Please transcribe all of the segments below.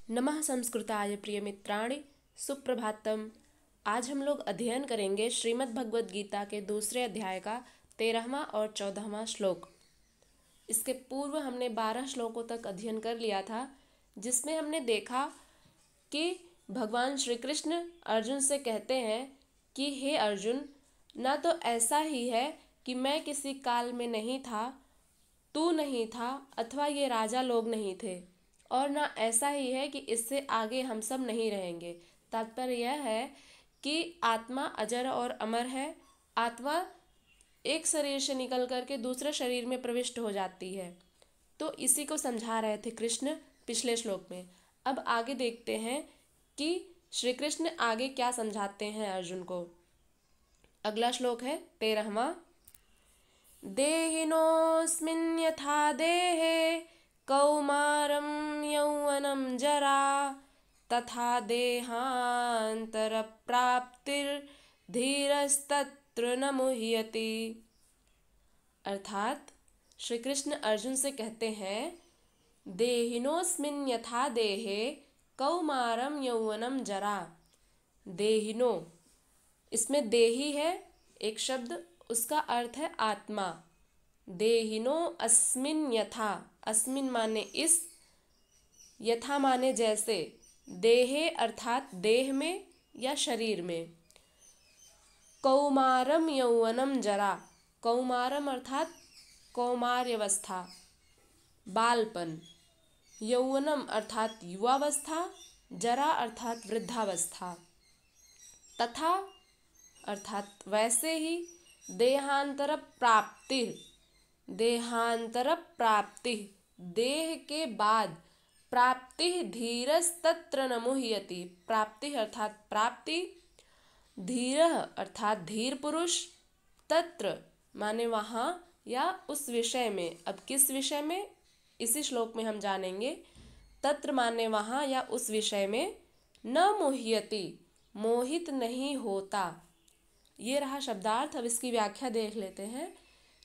नमः संस्कृताय प्रिय मित्राणि, सुप्रभातम। आज हम लोग अध्ययन करेंगे श्रीमद् भगवद गीता के दूसरे अध्याय का 13वां और 14वां श्लोक। इसके पूर्व हमने 12 श्लोकों तक अध्ययन कर लिया था, जिसमें हमने देखा कि भगवान श्री कृष्ण अर्जुन से कहते हैं कि हे अर्जुन, ना तो ऐसा ही है कि मैं किसी काल में नहीं था, तू नहीं था अथवा ये राजा लोग नहीं थे, और ना ऐसा ही है कि इससे आगे हम सब नहीं रहेंगे। तात्पर्य यह है कि आत्मा अजर और अमर है। आत्मा एक शरीर से निकल करके दूसरे शरीर में प्रविष्ट हो जाती है। तो इसी को समझा रहे थे कृष्ण पिछले श्लोक में। अब आगे देखते हैं कि श्री कृष्ण आगे क्या समझाते हैं अर्जुन को। अगला श्लोक है 13वां। देहिनोऽस्मिन् यथा देहे कौमारं यौवनं जरा तथा देहान्तरप्राप्तिर्धीरस्तत्र न मुह्यति। अर्थात श्री कृष्ण अर्जुन से कहते हैं, देहिनोऽस्मिन् यथा देहे कौमारं यौवनं जरा। देहिनो, इसमें देही है एक शब्द, उसका अर्थ है आत्मा। देहिनो अस्मिन यथा, अस्मिन माने इस, यथा माने जैसे, देहे अर्थात देह में या शरीर में। कौमारम यौवनम जरा, कौमारम अर्थात कौमार्यावस्था, बालपन। यौवनम अर्थात युवावस्था, जरा अर्थात वृद्धावस्था। तथा अर्थात वैसे ही, देहांतर प्राप्ति, देहांतर प्राप्ति देह के बाद, प्राप्ति धीरस्तत्र न मुह्यति। प्राप्ति अर्थात प्राप्ति, धीर अर्थात धीर पुरुष, तत्र माने वहाँ या उस विषय में। अब किस विषय में, इसी श्लोक में हम जानेंगे। तत्र माने वहाँ या उस विषय में, न मुह्यति मोहित नहीं होता। ये रहा शब्दार्थ। अब इसकी व्याख्या देख लेते हैं।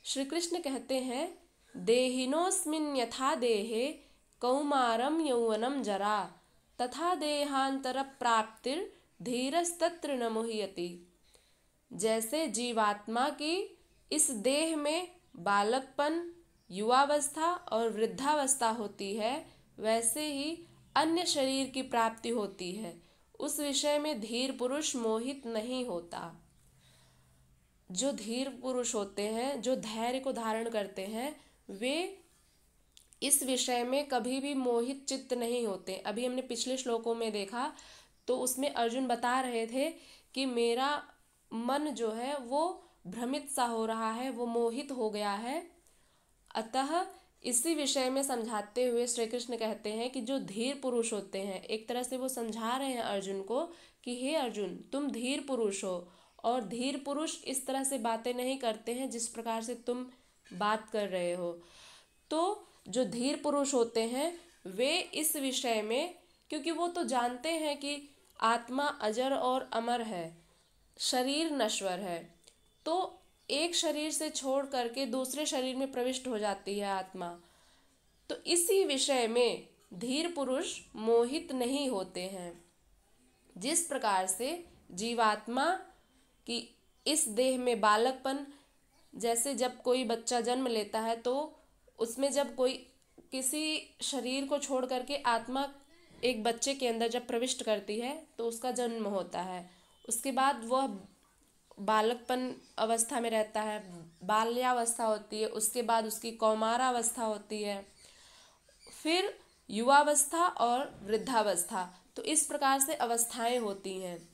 श्री कृष्ण कहते हैं, देहिनोऽस्मिन् यथा देहे कौमारं यौवनं जरा तथा देहांतर प्राप्तिर धीरस्तत्र न मुह्यति। जैसे जीवात्मा की इस देह में बालकपन, युवावस्था और वृद्धावस्था होती है, वैसे ही अन्य शरीर की प्राप्ति होती है। उस विषय में धीर पुरुष मोहित नहीं होता। जो धीर पुरुष होते हैं, जो धैर्य को धारण करते हैं, वे इस विषय में कभी भी मोहित चित्त नहीं होते। अभी हमने पिछले श्लोकों में देखा तो उसमें अर्जुन बता रहे थे कि मेरा मन जो है वो भ्रमित सा हो रहा है, वो मोहित हो गया है। अतः इसी विषय में समझाते हुए श्री कृष्ण कहते हैं कि जो धीर पुरुष होते हैं, एक तरह से वो समझा रहे हैं अर्जुन को कि हे अर्जुन, तुम धीर पुरुष हो, और धीर पुरुष इस तरह से बातें नहीं करते हैं जिस प्रकार से तुम बात कर रहे हो। तो जो धीर पुरुष होते हैं वे इस विषय में, क्योंकि वो तो जानते हैं कि आत्मा अजर और अमर है, शरीर नश्वर है, तो एक शरीर से छोड़ करके दूसरे शरीर में प्रविष्ट हो जाती है आत्मा। तो इसी विषय में धीर पुरुष मोहित नहीं होते हैं। जिस प्रकार से जीवात्मा कि इस देह में बालकपन, जैसे जब कोई बच्चा जन्म लेता है तो उसमें जब कोई किसी शरीर को छोड़ करके आत्मा एक बच्चे के अंदर जब प्रविष्ट करती है तो उसका जन्म होता है। उसके बाद वह बालकपन अवस्था में रहता है, बाल्यावस्था होती है, उसके बाद उसकी कौमारावस्था होती है, फिर युवावस्था और वृद्धावस्था। तो इस प्रकार से अवस्थाएं होती हैं।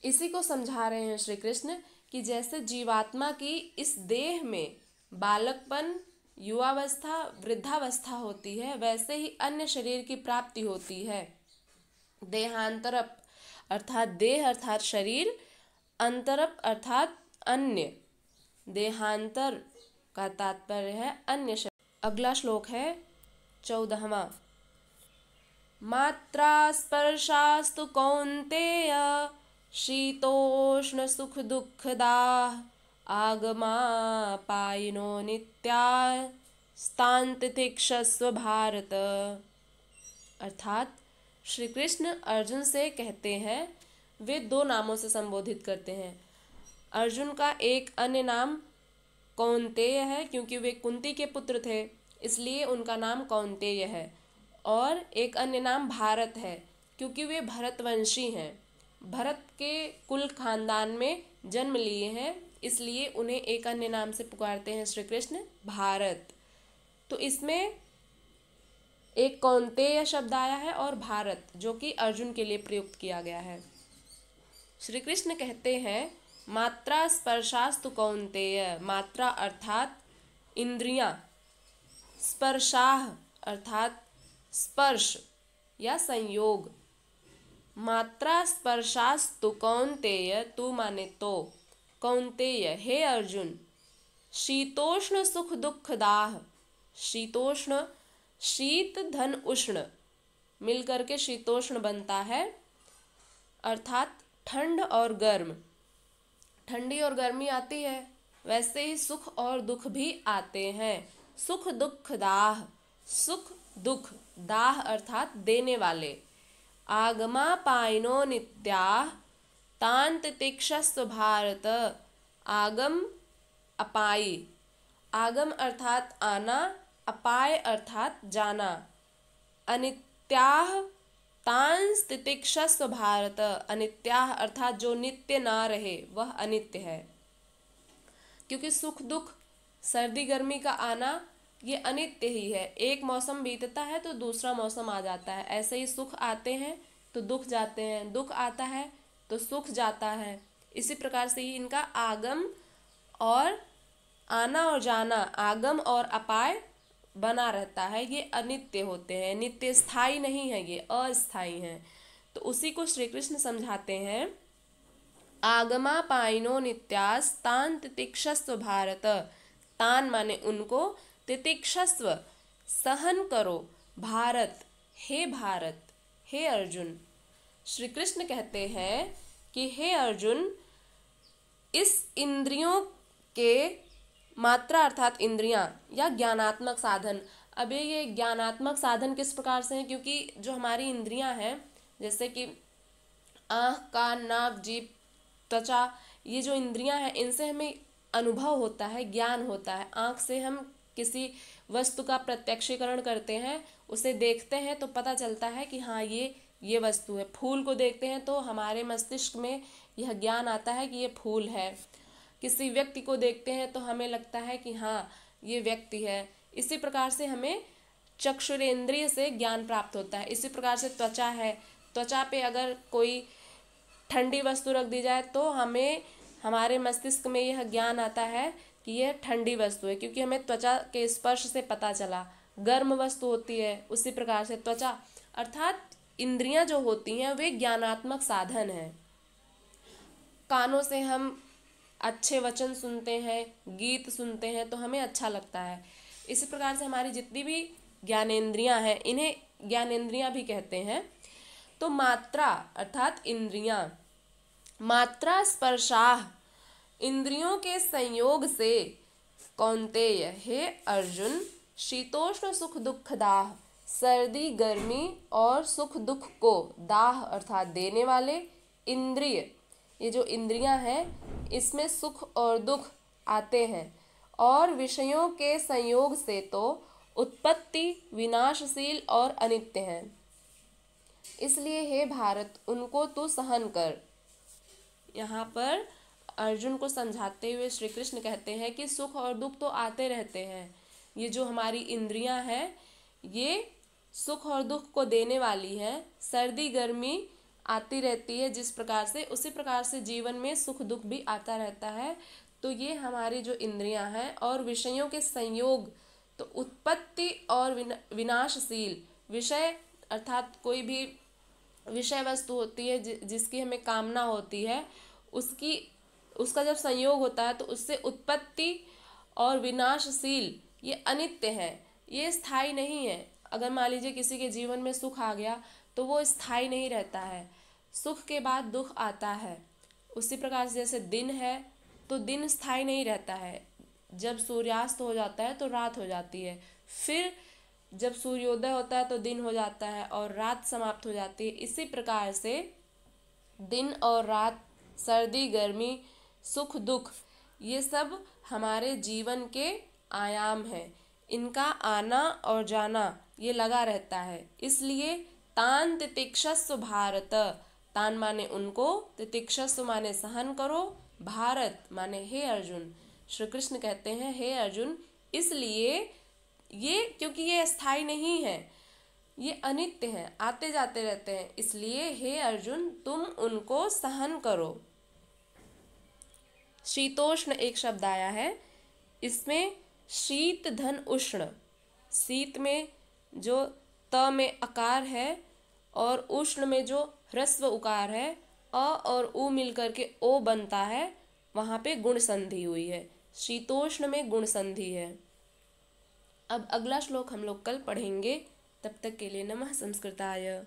इसी को समझा रहे हैं श्री कृष्ण कि जैसे जीवात्मा की इस देह में बालकपन, युवावस्था, वृद्धावस्था होती है, वैसे ही अन्य शरीर की प्राप्ति होती है। देहांतरप अर्थात देह अर्थात शरीर, अंतरप अर्थात अन्य। देहांतर का तात्पर्य है अन्य शरीर। अगला श्लोक है 14वां। मात्रा स्पर्शास्तु कौन्तेय शीतोष्ण सुख दुःखदाः आगमापायिनो नित्या स्थान तितिक्षस्व भारत। अर्थात श्री कृष्ण अर्जुन से कहते हैं, वे दो नामों से संबोधित करते हैं। अर्जुन का एक अन्य नाम कौन्तेय है, क्योंकि वे कुंती के पुत्र थे, इसलिए उनका नाम कौन्तेय है। और एक अन्य नाम भारत है, क्योंकि वे भरतवंशी हैं, भरत के कुल खानदान में जन्म लिए हैं, इसलिए उन्हें एक अन्य नाम से पुकारते हैं श्री कृष्ण, भारत। तो इसमें एक कौन्तेय शब्द आया है और भारत, जो कि अर्जुन के लिए प्रयुक्त किया गया है। श्री कृष्ण कहते हैं, मात्रा स्पर्शास्तु कौन्तेय, मात्रा अर्थात इंद्रियां, स्पर्शाह अर्थात स्पर्श या संयोग। मात्रा स्पर्शास्तु कौन्तेय, तू माने तो, कौन्तेय हे अर्जुन, शीतोष्ण सुख दुख दाह, शीतोष्ण शीत धन उष्ण मिलकर के शीतोष्ण बनता है, अर्थात ठंड और गर्म। ठंडी और गर्मी आती है, वैसे ही सुख और दुख भी आते हैं। सुख दुख दाह, सुख दुख, दाह अर्थात देने वाले। आगमा पायनो नित्याः तान् तितिक्षस्व भारत, आगम अपाई, आगम अर्थात आना, अपाय अर्थात जाना। अनित्याः तान् तितिक्षस्व भारत, अनित्याः अर्थात जो नित्य ना रहे वह अनित्य है, क्योंकि सुख दुख, सर्दी गर्मी का आना ये अनित्य ही है। एक मौसम बीतता है तो दूसरा मौसम आ जाता है, ऐसे ही सुख आते हैं तो दुख जाते हैं, दुख आता है तो सुख जाता है। इसी प्रकार से ही इनका आगम और आना और जाना, आगम और अपाय बना रहता है, ये अनित्य होते हैं, नित्य स्थायी नहीं है, ये अस्थायी हैं। तो उसी को श्री कृष्ण समझाते हैं, आगमा पायनो नित्यास् तान् तितिक्षस्व भारत, तान माने उनको, तितिक्षस्व सहन करो, भारत हे भारत, हे अर्जुन। श्री कृष्ण कहते हैं कि हे अर्जुन, इस इंद्रियों के, मात्रा अर्थात इंद्रियां या ज्ञानात्मक साधन। अब ये ज्ञानात्मक साधन किस प्रकार से हैं, क्योंकि जो हमारी इंद्रियां हैं, जैसे कि आँख कान नाक जीभ त्वचा, ये जो इंद्रियां हैं इनसे हमें अनुभव होता है, ज्ञान होता है। आँख से हम किसी वस्तु का प्रत्यक्षीकरण करते हैं, उसे देखते हैं तो पता चलता है कि हाँ ये वस्तु है। फूल को देखते हैं तो हमारे मस्तिष्क में यह ज्ञान आता है कि ये फूल है। किसी व्यक्ति को देखते हैं तो हमें लगता है कि हाँ ये व्यक्ति है। इसी प्रकार से हमें चक्षुरेंद्रिय से ज्ञान प्राप्त होता है। इसी प्रकार से त्वचा है, त्वचा पे अगर कोई ठंडी वस्तु रख दी जाए तो हमें, हमारे मस्तिष्क में यह ज्ञान आता है कि यह ठंडी वस्तु है, क्योंकि हमें त्वचा के स्पर्श से पता चला। गर्म वस्तु होती है, उसी प्रकार से त्वचा, अर्थात इंद्रियां जो होती हैं वे ज्ञानात्मक साधन हैं। कानों से हम अच्छे वचन सुनते हैं, गीत सुनते हैं तो हमें अच्छा लगता है। इसी प्रकार से हमारी जितनी भी ज्ञानेंद्रियां हैं, इन्हें ज्ञानेंद्रियां भी कहते हैं। तो मात्रा अर्थात इंद्रियां, मात्रा स्पर्शाह, इंद्रियों के संयोग से, कौन्तेय हे अर्जुन, शीतोष्ण सुख दुख दाह, सर्दी गर्मी और सुख दुख को, दाह अर्थात देने वाले, इंद्रिय, ये जो इंद्रियां हैं इसमें सुख और दुख आते हैं, और विषयों के संयोग से तो उत्पत्ति विनाशशील और अनित्य हैं। इसलिए हे भारत, उनको तू सहन कर। यहाँ पर अर्जुन को समझाते हुए श्री कृष्ण कहते हैं कि सुख और दुख तो आते रहते हैं। ये जो हमारी इंद्रियां हैं ये सुख और दुख को देने वाली हैं। सर्दी गर्मी आती रहती है जिस प्रकार से, उसी प्रकार से जीवन में सुख दुख भी आता रहता है। तो ये हमारी जो इंद्रियां हैं और विषयों के संयोग, तो उत्पत्ति और विनाशशील, विषय अर्थात कोई भी विषय वस्तु होती है जिसकी हमें कामना होती है, उसका जब संयोग होता है तो उससे उत्पत्ति और विनाशशील, ये अनित्य है, ये स्थायी नहीं है। अगर मान लीजिए किसी के जीवन में सुख आ गया तो वो स्थायी नहीं रहता है, सुख के बाद दुख आता है। उसी प्रकार से जैसे दिन है तो दिन स्थायी नहीं रहता है, जब सूर्यास्त हो जाता है तो रात हो जाती है, फिर जब सूर्योदय होता है तो दिन हो जाता है और रात समाप्त हो जाती है। इसी प्रकार से दिन और रात, सर्दी गर्मी, सुख दुख, ये सब हमारे जीवन के आयाम हैं। इनका आना और जाना ये लगा रहता है। इसलिए तान तितिक्षस्व भारत, तान माने उनको, तितिक्षस्व माने सहन करो, भारत माने हे अर्जुन। श्री कृष्ण कहते हैं हे अर्जुन, इसलिए ये क्योंकि ये अस्थाई नहीं है, ये अनित्य हैं, आते जाते रहते हैं, इसलिए हे अर्जुन तुम उनको सहन करो। शीतोष्ण एक शब्द आया है, इसमें शीत धन उष्ण, शीत में जो त में अकार है और उष्ण में जो ह्रस्व उकार है, अ और उ मिलकर के ओ बनता है, वहाँ पे गुण संधि हुई है। शीतोष्ण में गुण संधि है। अब अगला श्लोक हम लोग कल पढ़ेंगे। तब तक के लिए नमः संस्कृताय।